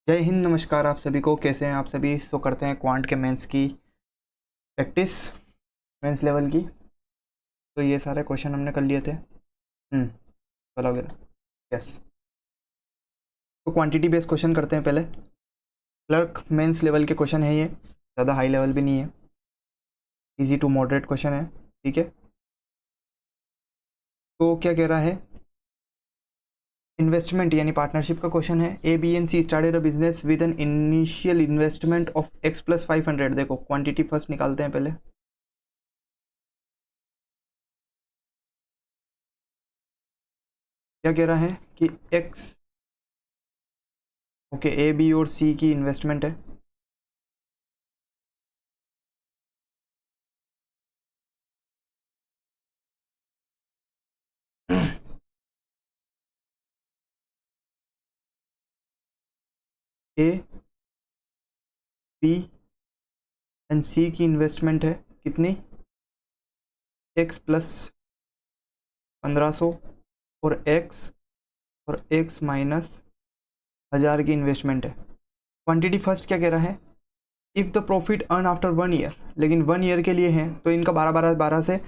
जय हिंद, नमस्कार आप सभी को। कैसे हैं आप सभी? करते हैं क्वांट के मेंस की प्रैक्टिस, मेंस लेवल की। तो ये सारे क्वेश्चन हमने कर लिए थे। चलो गया। यस, तो क्वांटिटी बेस्ड क्वेश्चन करते हैं पहले। क्लर्क मेंस लेवल के क्वेश्चन है ये, ज़्यादा हाई लेवल भी नहीं है, इजी टू मॉडरेट क्वेश्चन है। ठीक है, तो क्या कह रहा है? इन्वेस्टमेंट यानी पार्टनरशिप का क्वेश्चन है। A B and C started a business with an initial investment of X plus 500। देखो क्वांटिटी फर्स्ट निकालते हैं पहले। क्या कह रहा है कि एक्स, ओके, ए बी और सी की इन्वेस्टमेंट है। ए बी एंड सी की इन्वेस्टमेंट है कितनी? एक्स प्लस 1500 और एक्स माइनस 1000 की इन्वेस्टमेंट है। क्वांटिटी फर्स्ट क्या कह रहा है? If the profit earn after 1 year, लेकिन 1 ईयर के लिए है तो इनका 12 से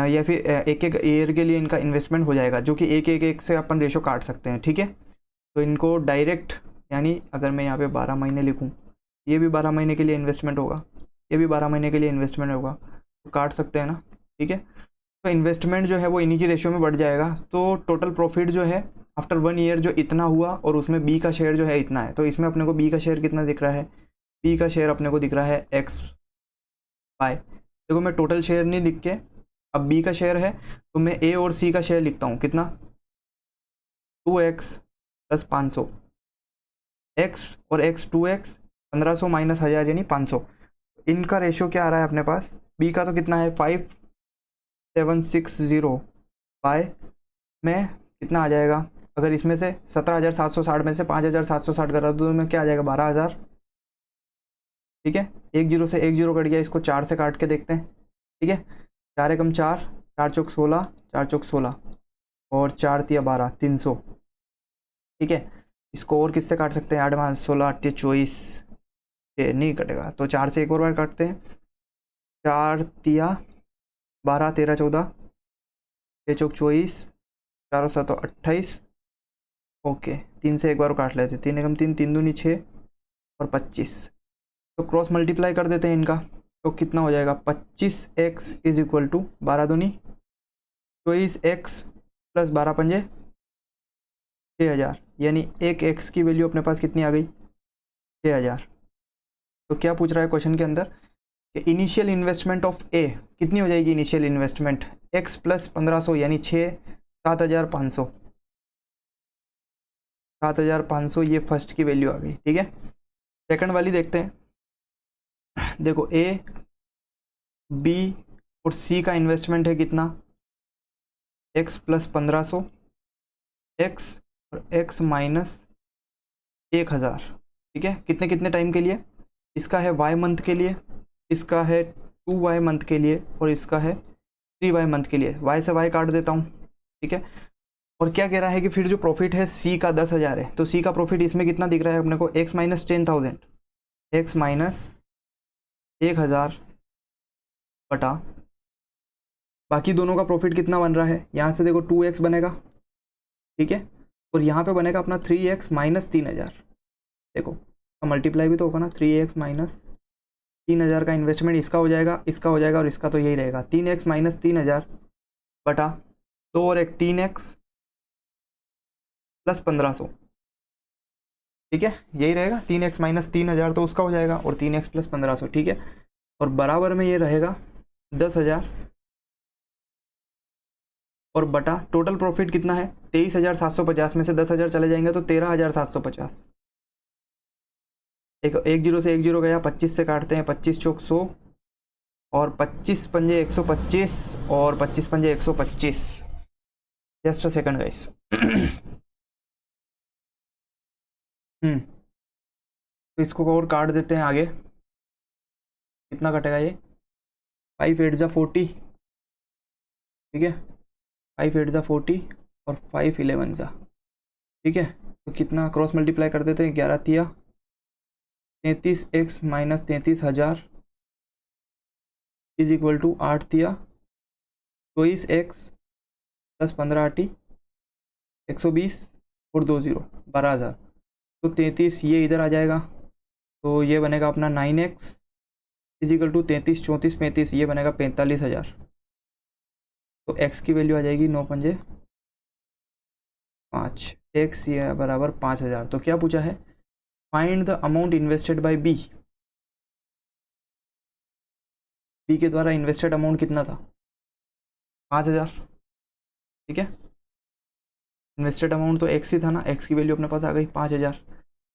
या फिर एक एक ईयर के लिए इनका इन्वेस्टमेंट हो जाएगा, जो कि एक से अपन रेशो काट सकते हैं। ठीक है, तो इनको डायरेक्ट, यानी अगर मैं यहाँ पे 12 महीने लिखूँ, ये भी 12 महीने के लिए इन्वेस्टमेंट होगा, ये भी 12 महीने के लिए इन्वेस्टमेंट होगा, तो काट सकते हैं ना। ठीक है, तो इन्वेस्टमेंट जो है वो इन्हीं की रेशियो में बढ़ जाएगा। तो टोटल प्रॉफिट जो है आफ्टर 1 ईयर जो इतना हुआ, और उसमें बी का शेयर जो है इतना है, तो इसमें अपने को बी का शेयर कितना दिख रहा है? बी का शेयर अपने को दिख रहा है एक्स बाय, देखो मैं टोटल शेयर नहीं लिख के, अब बी का शेयर है तो मैं ए और सी का शेयर लिखता हूँ। कितना? 2x प्लस 500, एक्स और एक्स 2x, 1500 माइनस 1000 यानी 500। इनका रेशियो क्या आ रहा है अपने पास? बी का तो कितना है 5760 बाय में कितना आ जाएगा? अगर इसमें से 17,760 में से 5,760 करा दूँ तो मैं क्या आ जाएगा? 12,000। ठीक है, एक जीरो से एक जीरो कट गया, इसको 4 से काट के देखते हैं। ठीक है, 4 एकम 4, 4 चौक 16, 4 चौक 16 और 4 तिया 12, 300। ठीक है, इसको और किससे काट सकते हैं? 8 5 16 8 24, ये नहीं कटेगा तो 4 से एक और बार काटते हैं। 4 तिया 12, 13 14, 6 चौक 24, 4 7 28। ओके, 3 से एक बार काट लेते, 3 एकम 3, 3 दूनी 6 और 25। तो क्रॉस मल्टीप्लाई कर देते हैं इनका, तो कितना हो जाएगा? 25x इज इक्वल टू 12 दूनी 24x प्लस 12 पंजे 6000, यानी एक x की वैल्यू अपने पास कितनी आ गई? 6000। तो क्या पूछ रहा है क्वेश्चन के अंदर कि इनिशियल इन्वेस्टमेंट ऑफ ए कितनी हो जाएगी? इनिशियल इन्वेस्टमेंट x प्लस 1500 यानी 7500, 7500 ये फर्स्ट की वैल्यू आ गई। ठीक है, सेकंड वाली देखते हैं। देखो ए बी और सी का इन्वेस्टमेंट है कितना? x प्लस 1500, x और x माइनस 1000। ठीक है, कितने कितने टाइम के लिए? इसका है y मंथ के लिए, इसका है 2y मंथ के लिए, और इसका है 3y मंथ के लिए। y से y काट देता हूँ। ठीक है, और क्या कह रहा है कि फिर जो प्रॉफिट है c का 10,000 है, तो c का प्रॉफिट इसमें कितना दिख रहा है अपने को? x माइनस 10,000, x माइनस 1000 बटा बाकी दोनों का प्रॉफिट कितना बन रहा है? यहाँ से देखो 2x बनेगा। ठीक है, और यहाँ पे बनेगा अपना 3x माइनस 3000। देखो मल्टीप्लाई भी तो होगा ना, 3x माइनस 3000 का इन्वेस्टमेंट इसका हो जाएगा, इसका हो जाएगा, और इसका तो यही रहेगा 3x माइनस 3000 बटा 2 और 1 3x प्लस 1500। ठीक है, यही रहेगा 3x माइनस 3000, तो उसका हो जाएगा, और 3x प्लस 1500। ठीक है, और बराबर में ये रहेगा 10,000 और बटा टोटल प्रॉफिट कितना है? 23,750 में से 10,000 चले जाएंगे तो 13,750। एक जीरो से एक जीरो गया, 25 से काटते हैं, 25 चौक 100 और 25 पंजे 125 और 25 पंजे 125। Just a second guys. तो इसको और काट देते हैं आगे। कितना कटेगा ये? 5 8 जा 40। ठीक है, 5 8 जा 40 और 5 11 जा। ठीक है, तो कितना क्रॉस मल्टीप्लाई कर देते हैं? 11 तिया 33x minus 33,000 is equal to 8 दिया 24x प्लस 15 आटी 120 और 20 12,000। तो 33 ये इधर आ जाएगा, तो ये बनेगा अपना 9x इज इक्वल टू 33 34 35, ये बनेगा 45,000। तो x की वैल्यू आ जाएगी 9 पंजे 5, x ये बराबर 5,000। तो क्या पूछा है, find the amount invested by B. B के द्वारा इन्वेस्टेड अमाउंट कितना था, 5,000। ठीक है, इन्वेस्टेड अमाउंट तो x ही था ना, x की वैल्यू अपने पास आ गई 5,000।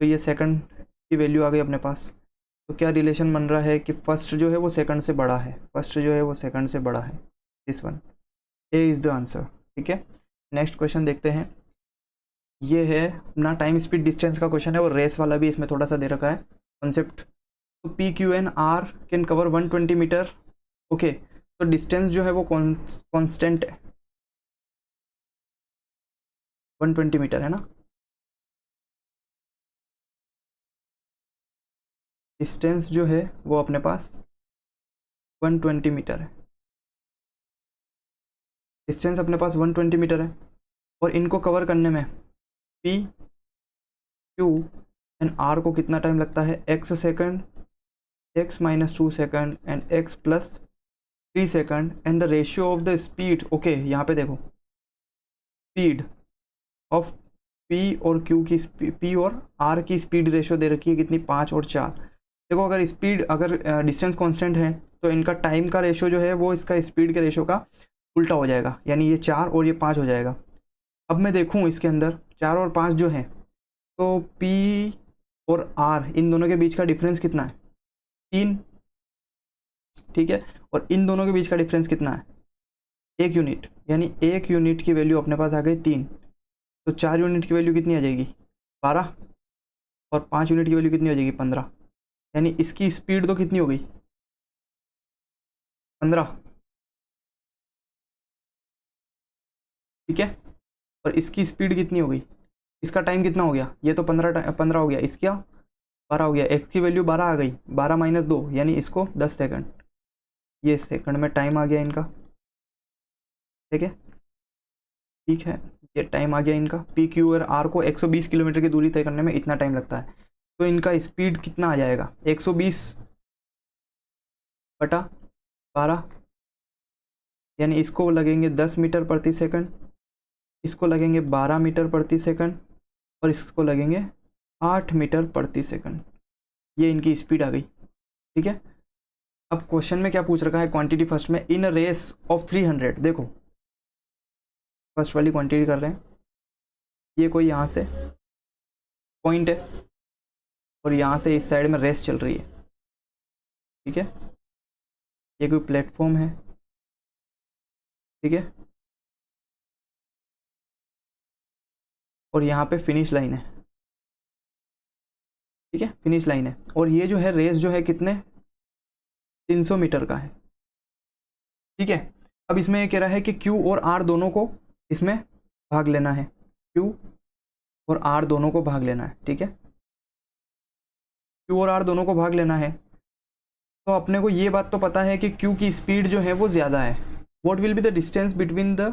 तो ये सेकंड की वैल्यू आ गई अपने पास। तो क्या रिलेशन बन रहा है कि फर्स्ट जो है वो सेकंड से बड़ा है, फर्स्ट जो है वो सेकंड से बड़ा है। This one, A is the answer. ठीक है, नेक्स्ट क्वेश्चन देखते हैं। ये है अपना टाइम स्पीड डिस्टेंस का क्वेश्चन है, और रेस वाला भी इसमें थोड़ा सा दे रखा है कॉन्सेप्ट। तो P Q and R can cover 120 metre. Okay, तो डिस्टेंस जो है वो कॉन्स्टेंट है, 120 मीटर है ना। डिस्टेंस जो है वो अपने पास 120 मीटर है, डिस्टेंस अपने पास 120 मीटर है। और इनको कवर करने में पी क्यू एंड आर को कितना टाइम लगता है, x second, x minus 2 second and x plus 3 second and the ratio of the speed. Okay, यहाँ पे देखो स्पीड ऑफ p और q की p और r की स्पीड रेशियो दे रखी है कितनी, 5 और 4। देखो अगर स्पीड, अगर डिस्टेंस कांस्टेंट है तो इनका टाइम का रेशियो जो है वो इसका स्पीड के रेशियो का उल्टा हो जाएगा, यानी ये 4 और ये 5 हो जाएगा। अब मैं देखूँ इसके अंदर 4 और 5 जो है, तो P और R इन दोनों के बीच का डिफरेंस कितना है, 3। ठीक है, और इन दोनों के बीच का डिफरेंस कितना है, 1 यूनिट, यानी 1 यूनिट की वैल्यू अपने पास आ गई 3। तो 4 यूनिट की वैल्यू कितनी आ जाएगी, 12, और 5 यूनिट की वैल्यू कितनी हो जाएगी, 15। यानी इसकी स्पीड तो कितनी हो गई, 15। ठीक है, और इसकी स्पीड कितनी हो गई, इसका टाइम कितना हो गया, ये तो 15 हो गया, इसका 12 हो गया, एक्स की वैल्यू 12 आ गई, 12 माइनस 2 यानी इसको 10 सेकंड, ये सेकंड में टाइम आ गया इनका। ठीक है, ठीक है, ये टाइम आ गया इनका। पी क्यू और आर को 120 किलोमीटर की दूरी तय करने में इतना टाइम लगता है, तो इनका स्पीड कितना आ जाएगा, 120 बटा 12, यानी इसको लगेंगे 10 मीटर प्रति सेकंड, इसको लगेंगे 12 मीटर प्रति सेकंड, और इसको लगेंगे 8 मीटर प्रति सेकंड। ये इनकी स्पीड आ गई। ठीक है, अब क्वेश्चन में क्या पूछ रखा है, क्वांटिटी फर्स्ट में, इन अ रेस ऑफ 300। देखो फर्स्ट वाली क्वांटिटी कर रहे हैं, ये कोई यहाँ से पॉइंट है और यहाँ से इस साइड में रेस चल रही है। ठीक है, ये कोई प्लेटफॉर्म है। ठीक है, और यहाँ पे फिनिश लाइन है। ठीक है, फिनिश लाइन है, और ये जो है रेस जो है कितने, 300 मीटर का है। ठीक है, अब इसमें ये कह रहा है कि Q और R दोनों को इसमें भाग लेना है, Q और R दोनों को भाग लेना है। ठीक है, Q और R दोनों को भाग लेना है, तो अपने को ये बात तो पता है कि Q की स्पीड जो है वो ज़्यादा है। What will be the distance between the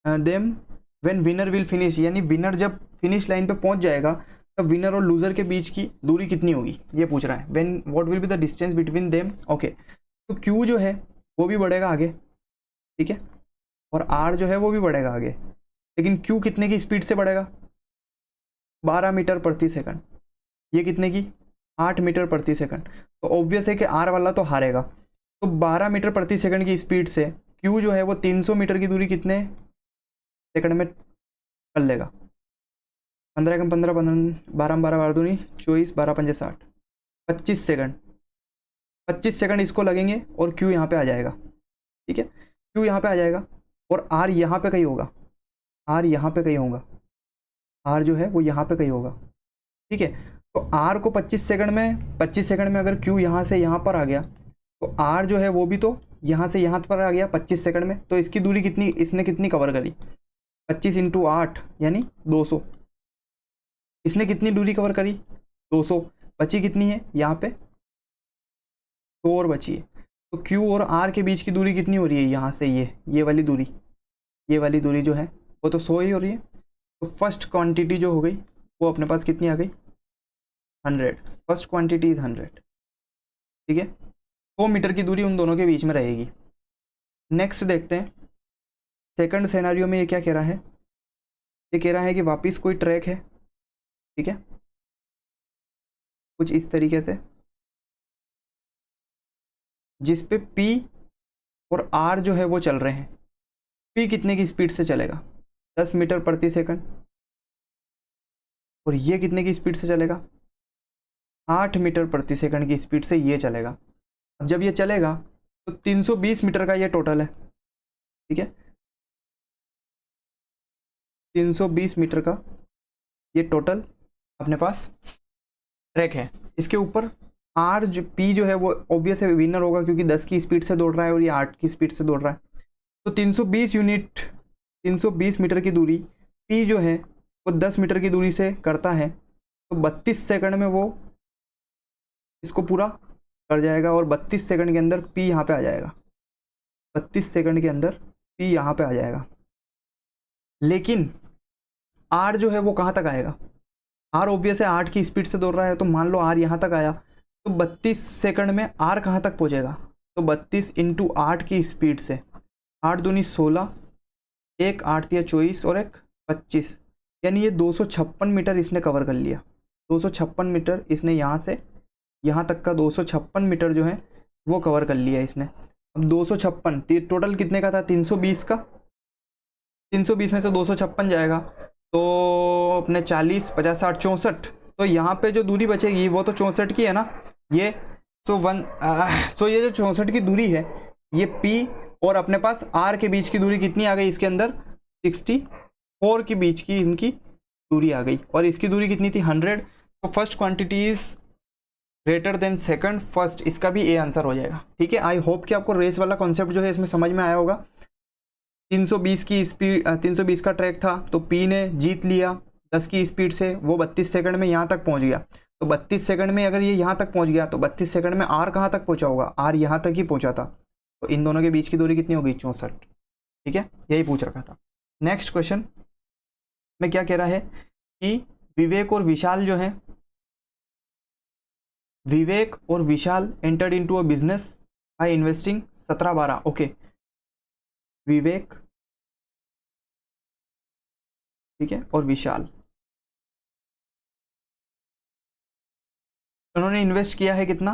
them when winner will finish, यानी विनर जब फिनिश लाइन पे पहुंच जाएगा तब विनर और लूजर के बीच की दूरी कितनी होगी, ये पूछ रहा है। When what will be the distance between them. Okay, तो Q जो है वो भी बढ़ेगा आगे। ठीक है, और R जो है वो भी बढ़ेगा आगे, लेकिन Q कितने की स्पीड से बढ़ेगा, 12 मीटर प्रति सेकंड, ये कितने की, 8 मीटर प्रति सेकंड। तो ऑब्वियस है कि R वाला तो हारेगा। तो 12 मीटर प्रति सेकंड की स्पीड से Q जो है वो 300 मीटर की दूरी कितने सेकंड में कर लेगा, 15 कम 15 12 12 12 दूनी 24, 12 पंजे 60, 25 सेकंड, 25 सेकंड इसको लगेंगे और Q यहाँ पे आ जाएगा। ठीक है, Q यहाँ पे आ जाएगा और R यहाँ पे कहीं होगा, R यहाँ पे कहीं होगा, R जो है वो यहाँ पे कहीं होगा। ठीक है, तो R को 25 सेकंड में, 25 सेकंड में अगर Q यहाँ से यहाँ पर आ गया तो R जो है वो भी तो यहाँ से यहाँ पर आ गया 25 सेकंड में। तो इसकी दूरी कितनी, इसने कितनी कवर करी, 25 इंटू 8 यानी 200। इसने कितनी दूरी कवर करी, 200। बची कितनी है यहाँ पे, 2 और बची है। तो Q और R के बीच की दूरी कितनी हो रही है यहाँ से, ये वाली दूरी, ये वाली दूरी जो है वो तो 100 ही हो रही है। तो फर्स्ट क्वांटिटी जो हो गई वो अपने पास कितनी आ गई, 100। फर्स्ट क्वांटिटी इज 100, ठीक है। 100 मीटर की दूरी उन दोनों के बीच में रहेगी। नेक्स्ट देखते हैं सेकंड सिनेरियो में ये क्या कह रहा है, ये कह रहा है कि वापस कोई ट्रैक है, ठीक है, कुछ इस तरीके से, जिस पे P और R जो है वो चल रहे हैं। P कितने की स्पीड से चलेगा, 10 मीटर प्रति सेकंड, और ये कितने की स्पीड से चलेगा, 8 मीटर प्रति सेकंड की स्पीड से ये चलेगा। अब जब ये चलेगा तो 320 मीटर का ये टोटल है, ठीक है, 320 मीटर का ये टोटल अपने पास ट्रैक है। इसके ऊपर आर जो पी जो है वो ऑब्वियस है विनर होगा, क्योंकि 10 की स्पीड से दौड़ रहा है और ये 8 की स्पीड से दौड़ रहा है। तो 320 मीटर की दूरी पी जो है वो 10 मीटर की दूरी से करता है, तो 32 सेकंड में वो इसको पूरा कर जाएगा, और 32 सेकंड के अंदर पी यहाँ पे आ जाएगा, 32 सेकंड के अंदर पी यहाँ पे आ जाएगा। लेकिन आर जो है वो कहाँ तक आएगा, आर ऑब्वियस है 8 की स्पीड से दौड़ रहा है, तो मान लो आर यहाँ तक आया, तो 32 सेकंड में आर कहाँ तक पहुँचेगा, तो 32 इंटू 8 की स्पीड से, 8 दूनी 16, एक 8 दिया 24 और एक 25, यानी ये 256 मीटर इसने कवर कर लिया। 256 मीटर इसने यहाँ से यहाँ तक का 256 मीटर जो है वो कवर कर लिया इसने। अब 256 टोटल कितने का था, 320 का, 320 में से 256 जाएगा तो अपने 40 50 60 64, तो यहाँ पे जो दूरी बचेगी वो तो 64 की है ना, ये सो ये जो 64 की दूरी है ये P और अपने पास R के बीच की दूरी कितनी आ गई, इसके अंदर 64 के बीच की इनकी दूरी आ गई, और इसकी दूरी कितनी थी 100। तो first quantity is greater than second first, इसका भी ए आंसर हो जाएगा, ठीक है। आई होप कि आपको रेस वाला कॉन्सेप्ट जो है इसमें समझ में आया होगा। 320 की स्पीड 320 का ट्रैक था, तो P ने जीत लिया 10 की स्पीड से, वो 32 सेकंड में यहाँ तक पहुँच गया। तो 32 सेकंड में अगर ये यहाँ तक पहुँच गया तो 32 सेकंड में R कहाँ तक पहुँचा होगा, R यहाँ तक ही पहुँचा था, तो इन दोनों के बीच की दूरी कितनी होगी 64, ठीक है, यही पूछ रखा था। नेक्स्ट क्वेश्चन में क्या कह रहा है कि विवेक और विशाल जो है, विवेक और Vishal entered into a business by investing 17-12, okay, Vivek, ठीक है, और विशाल, उन्होंने इन्वेस्ट किया है कितना,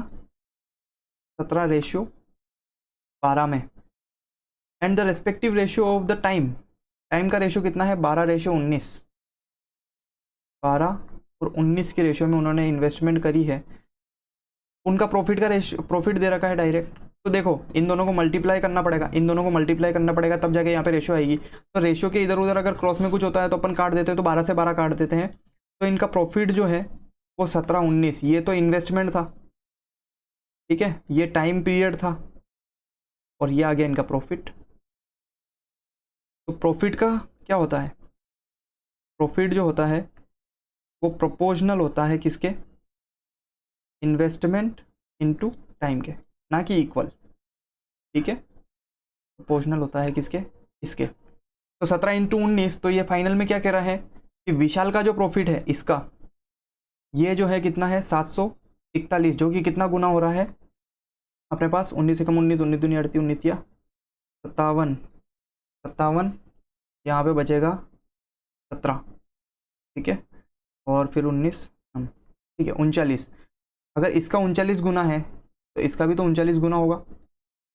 17:12 में, and the respective ratio of the time, time का रेशियो कितना है 12:19, 12 और 19 के रेशियो में उन्होंने इन्वेस्टमेंट करी है। उनका प्रॉफिट का रेशियो, प्रॉफिट दे रखा है डायरेक्ट, तो देखो इन दोनों को मल्टीप्लाई करना पड़ेगा, इन दोनों को मल्टीप्लाई करना पड़ेगा, तब जाके यहाँ पे रेशियो आएगी। तो रेशियो के इधर उधर अगर क्रॉस में कुछ होता है तो अपन काट देते हैं, तो 12 से 12 काट देते हैं, तो इनका प्रॉफिट जो है वो 17-19, ये तो इन्वेस्टमेंट था, ठीक है, ये टाइम पीरियड था, और ये आ गया इनका प्रॉफिट। तो प्रॉफिट का क्या होता है, प्रॉफिट जो होता है वो प्रोपोर्शनल होता है किसके, इन्वेस्टमेंट इनटू टाइम के, ना कि इक्वल, ठीक है, प्रोपोर्शनल होता है किसके, इसके। तो 17 इंटू 19, तो ये फाइनल में क्या कह रहा है कि विशाल का जो प्रॉफिट है इसका, ये जो है कितना है 741, जो कि कितना गुना हो रहा है अपने पास, 19 से कम 19, 19 दूनी 38, 19 या 57, 57, यहाँ पे बचेगा 17, ठीक है, और फिर 19, ठीक है 39। अगर इसका 39 गुना है तो इसका भी तो 39 गुना होगा,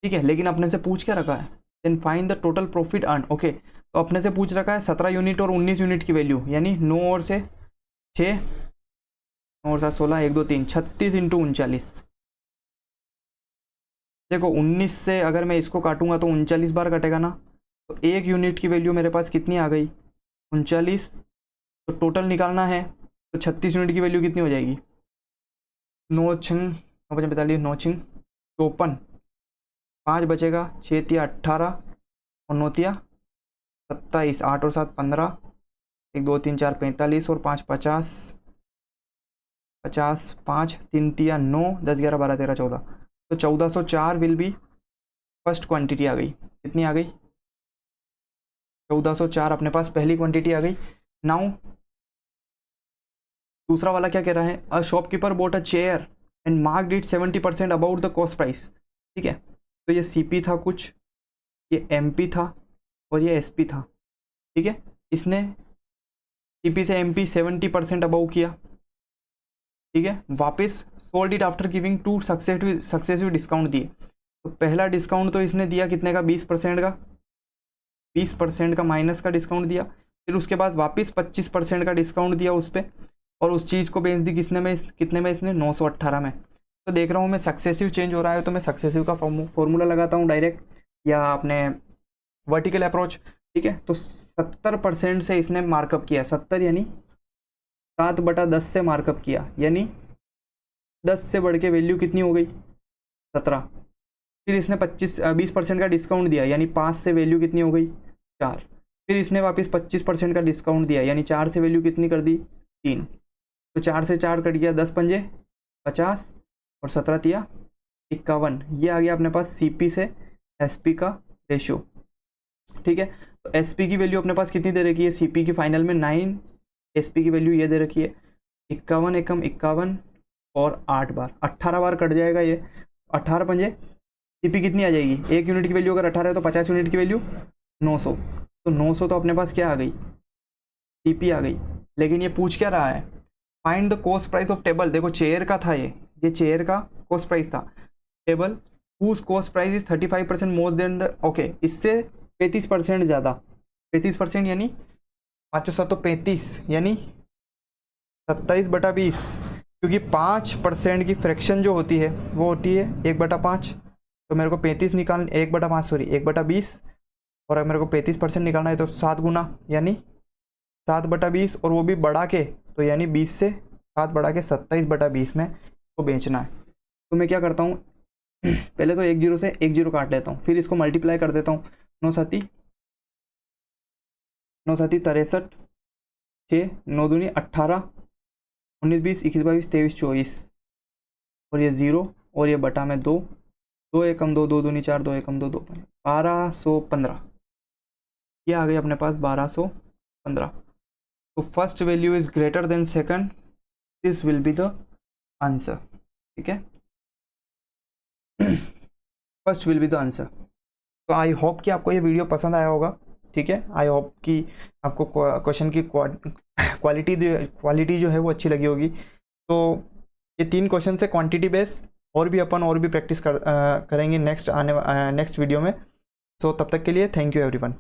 ठीक है, लेकिन अपने से पूछ क्या रखा है, then find the total profit earn, okay, तो अपने से पूछ रखा है 17 यूनिट और 19 यूनिट की वैल्यू, यानी 9 और से 6, 9 और 7 16, 1 2 3 36 इंटू 39। देखो 19 से अगर मैं इसको काटूंगा तो 39 बार कटेगा ना, तो 1 यूनिट की वैल्यू मेरे पास कितनी आ गई 39, तो टोटल निकालना है, तो 36 यूनिट की वैल्यू कितनी हो जाएगी, 9 छिंग 9 5 45, 9 छिंग 54, 5 बचेगा, 6 तिया 18 और 9 तिया 27, 8 और 7 15, 1 2 3 4 45 और 5 50, 50 5 3 तिया 9 10 11 12 13 14, तो 1404 विल बी फर्स्ट क्वांटिटी आ गई। कितनी आ गई? 1404 अपने पास पहली क्वांटिटी आ गई। नाउ दूसरा वाला क्या कह रहा है? A shopkeeper boat a chair and marked it 70% about the cost price. ठीक है, तो ये सीपी था कुछ, ये एमपी था और ये एसपी था। ठीक है, इसने सीपी से एमपी 70% अबाउ किया। ठीक है, वापस sold it after giving 2 successive discount दिए। तो पहला डिस्काउंट तो इसने दिया कितने का? 20% का, 20% का माइनस का डिस्काउंट दिया। फिर उसके बाद वापस 25% का डिस्काउंट दिया उस पर, और उस चीज़ को बेच दी कितने में? इसने 918 में। तो देख रहा हूँ मैं सक्सेसिव चेंज हो रहा है, तो मैं सक्सेसिव का फॉर्मूला लगाता हूँ डायरेक्ट, या अपने वर्टिकल अप्रोच। ठीक है, तो 70% से इसने मार्कअप किया, 70 यानी 7/10 से मार्कअप किया, यानी 10 से बढ़ के वैल्यू कितनी हो गई? 17। फिर इसने 20% का डिस्काउंट दिया, यानी 5 से वैल्यू कितनी हो गई? 4। फिर इसने वापस 25% का डिस्काउंट दिया, यानी 4 से वैल्यू कितनी कर दी? 3। तो 4 से 4 कट गया, 10 पंजे 50 और 17 तिया 51। ये आ गया अपने पास सीपी से एसपी का रेशियो। ठीक है, तो एसपी की वैल्यू अपने पास कितनी दे रखी है? सीपी की फाइनल में 9, एसपी की वैल्यू ये दे रखी है 51 एकम 51 और 8 बार, 18 बार कट जाएगा ये। 18 पंजे सीपी कितनी आ जाएगी? 1 यूनिट की वैल्यू अगर 18 है तो 50 यूनिट की वैल्यू 900। तो 900 तो अपने पास क्या आ गई? सीपी आ गई। लेकिन ये पूछ क्या रहा है? Find the cost price of table. देखो चेयर का था, ये चेयर का कॉस्ट प्राइस था। Table whose cost price is 35% more than the, okay, इससे 35% ज़्यादा। 35% यानी 535 यानी 27/20, क्योंकि 5% की फ्रैक्शन जो होती है वो होती है 1/5। तो मेरे को 35 निकाल 1/5 सॉरी 1/20, और अगर मेरे को 35% निकालना है तो 7 गुना यानी 7/20, और वो भी बढ़ा के, तो यानी 20 से 7 बढ़ा के 27/20 में को बेचना है। तो मैं क्या करता हूँ, पहले तो 1 0 से 1 0 काट लेता हूँ, फिर इसको मल्टीप्लाई कर देता हूँ। 9 7 63, 6 9 दूनी 18, 19 20 21 22 23 24, और ये 0 और ये बटा में 2, 2 एकम 2 2 दूनी 4 2 एकम 2 2 1215। ये आ गई अपने पास 1215। तो first value is greater than second, this will be the answer. ठीक है, first will be the answer. तो आई होप कि आपको ये वीडियो पसंद आया होगा। ठीक है, आई होप कि आपको क्वेश्चन की क्वालिटी जो है वो अच्छी लगी होगी। तो ये 3 क्वेश्चन से क्वांटिटी बेस, और भी अपन और भी प्रैक्टिस करेंगे नेक्स्ट वीडियो में। सो तब तक के लिए थैंक यू एवरीवन।